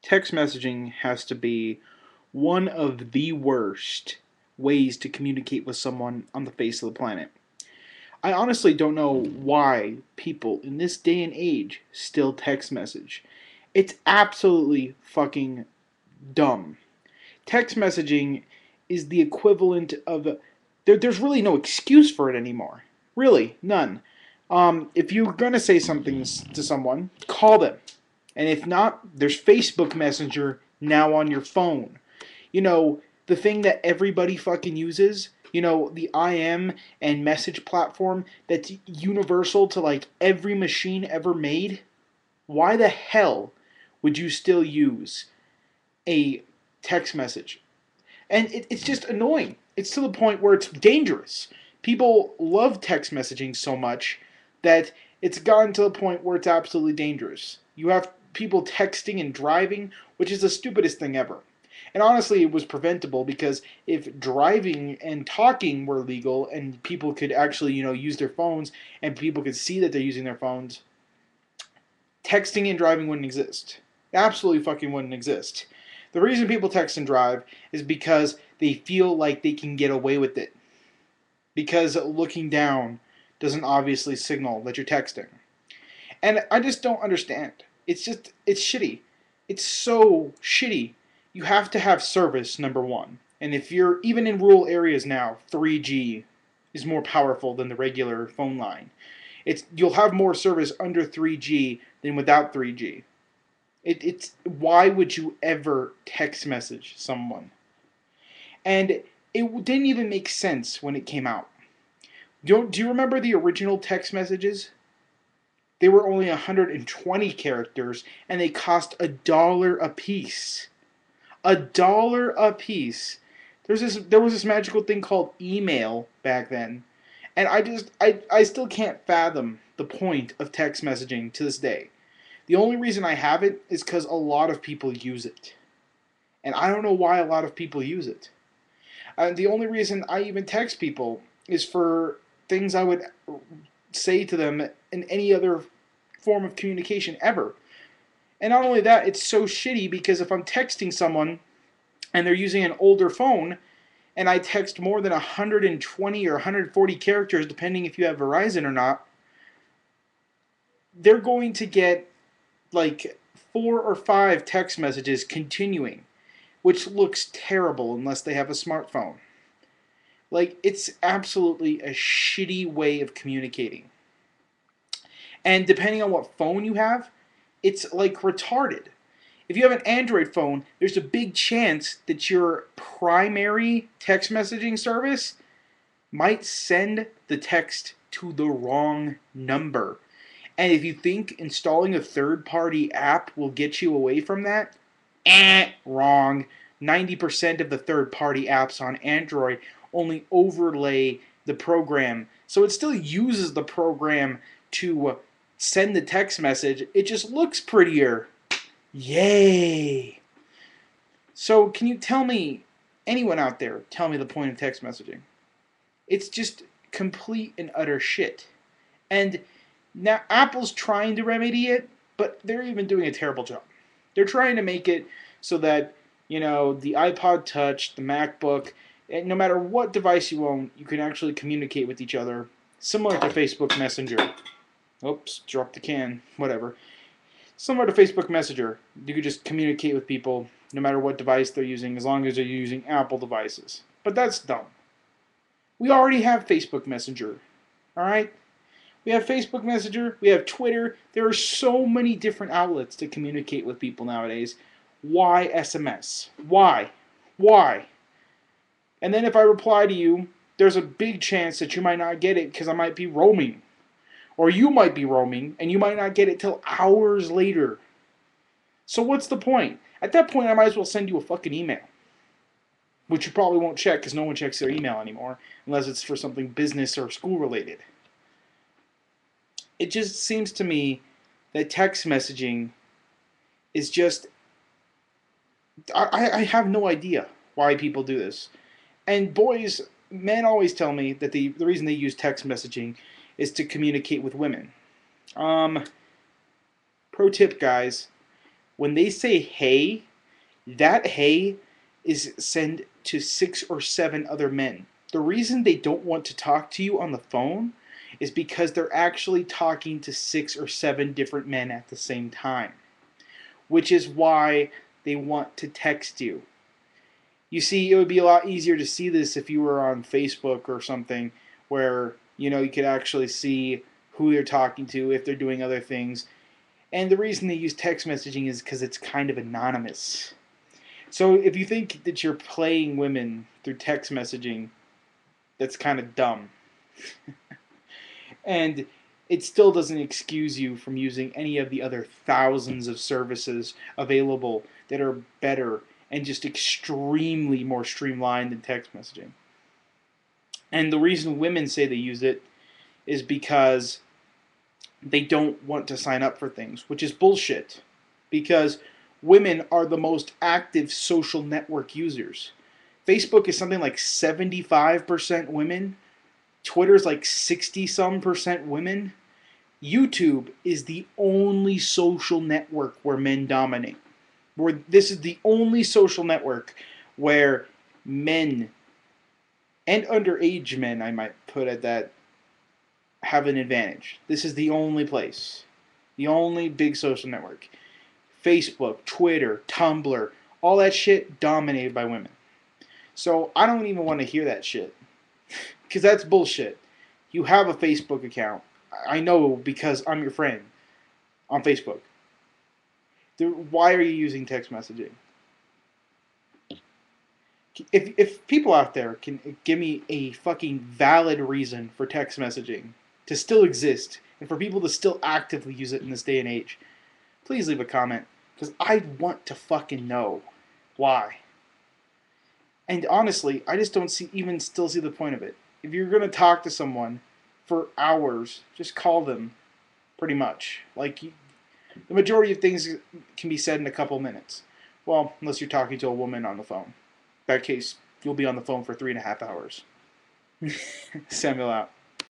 Text messaging has to be one of the worst ways to communicate with someone on the face of the planet. I honestly don't know why people in this day and age still text message. It's absolutely fucking dumb. Text messaging is the equivalent of there's really no excuse for it anymore. Really, none. If you're gonna say something to someone, call them. And if not, there's Facebook Messenger now on your phone. You know, the thing that everybody fucking uses, the IM and message platform that's universal to like every machine ever made. Why the hell would you still use a text message? And it's just annoying. It's to the point where it's dangerous. People love text messaging so much that it's gotten to the point where it's absolutely dangerous. You have people texting and driving, which is the stupidest thing ever. And honestly, it was preventable because if driving and talking were legal and people could actually, use their phones and people could see that they're using their phones, texting and driving wouldn't exist. Absolutely fucking wouldn't exist. The reason people text and drive is because they feel like they can get away with it. Because looking down doesn't obviously signal that you're texting. And I just don't understand. It's shitty. It's so shitty. You have to have service, number one. And if you're even in rural areas now, 3G is more powerful than the regular phone line. You'll have more service under 3G than without 3G. It's why would you ever text message someone? And it didn't even make sense when it came out. Do you remember the original text messages? They were only 120 characters and they cost $1 a piece. $1 a piece. There was this magical thing called email back then. And I still can't fathom the point of text messaging to this day. The only reason I have it is because a lot of people use it. And I don't know why a lot of people use it. The only reason I even text people is for things I would say to them in any other form of communication ever. And not only that, it's so shitty because if I'm texting someone and they're using an older phone and I text more than 120 or 140 characters, depending if you have Verizon or not, they're going to get like 4 or 5 text messages continuing, which looks terrible unless they have a smartphone. Like, it's absolutely a shitty way of communicating. And depending on what phone you have, it's like retarded. If you have an Android phone, there's a big chance that your primary text messaging service might send the text to the wrong number. And if you think installing a third-party app will get you away from that, wrong. 90% of the third-party apps on Android only overlay the program. So it still uses the program to send the text message. It just looks prettier. Yay! So can you tell me, anyone out there, tell me the point of text messaging? It's just complete and utter shit. And now Apple's trying to remedy it, but they're even doing a terrible job. They're trying to make it so that, the iPod Touch, the MacBook, no matter what device you own, you can actually communicate with each other, similar to Facebook Messenger. Oops, dropped the can, whatever. Similar to Facebook Messenger, you could just communicate with people no matter what device they're using, as long as they're using Apple devices. But that's dumb. We already have Facebook Messenger, alright? We have Facebook Messenger, we have Twitter. There are so many different outlets to communicate with people nowadays. Why SMS? Why? Why? And then if I reply to you, there's a big chance that you might not get it because I might be roaming. Or you might be roaming and you might not get it till hours later. So what's the point? At that point, I might as well send you a fucking email. Which you probably won't check because no one checks their email anymore unless it's for something business or school related. It just seems to me that text messaging is just... I have no idea why people do this. And men always tell me that the reason they use text messaging is to communicate with women. Pro tip, guys. When they say hey, that hey is sent to 6 or 7 other men. The reason they don't want to talk to you on the phone is because they're actually talking to 6 or 7 different men at the same time, which is why they want to text you. You see, it would be a lot easier to see this if you were on Facebook or something where, you could actually see who they're talking to, if they're doing other things. And the reason they use text messaging is because it's kind of anonymous. So if you think that you're playing women through text messaging, that's kind of dumb. And it still doesn't excuse you from using any of the other thousands of services available that are better and just extremely more streamlined than text messaging. And the reason women say they use it is because they don't want to sign up for things, which is bullshit. Because women are the most active social network users. Facebook is something like 75% women. Twitter's like 60 some percent women. YouTube is the only social network where men dominate. Where this is the only social network where men and underage men, I might put at that, have an advantage. This is the only place, the only big social network. Facebook, Twitter, Tumblr, all that shit dominated by women. So I don't even want to hear that shit. Because that's bullshit. You have a Facebook account. I know because I'm your friend on Facebook. Why are you using text messaging? If people out there can give me a fucking valid reason for text messaging to still exist and for people to still actively use it in this day and age, please leave a comment because I want to fucking know why. And honestly, I just don't see the point of it. If you're gonna talk to someone for hours, just call them. Pretty much, like the majority of things can be said in a couple minutes. Well, unless you're talking to a woman on the phone. In that case, you'll be on the phone for 3.5 hours. Samuel out.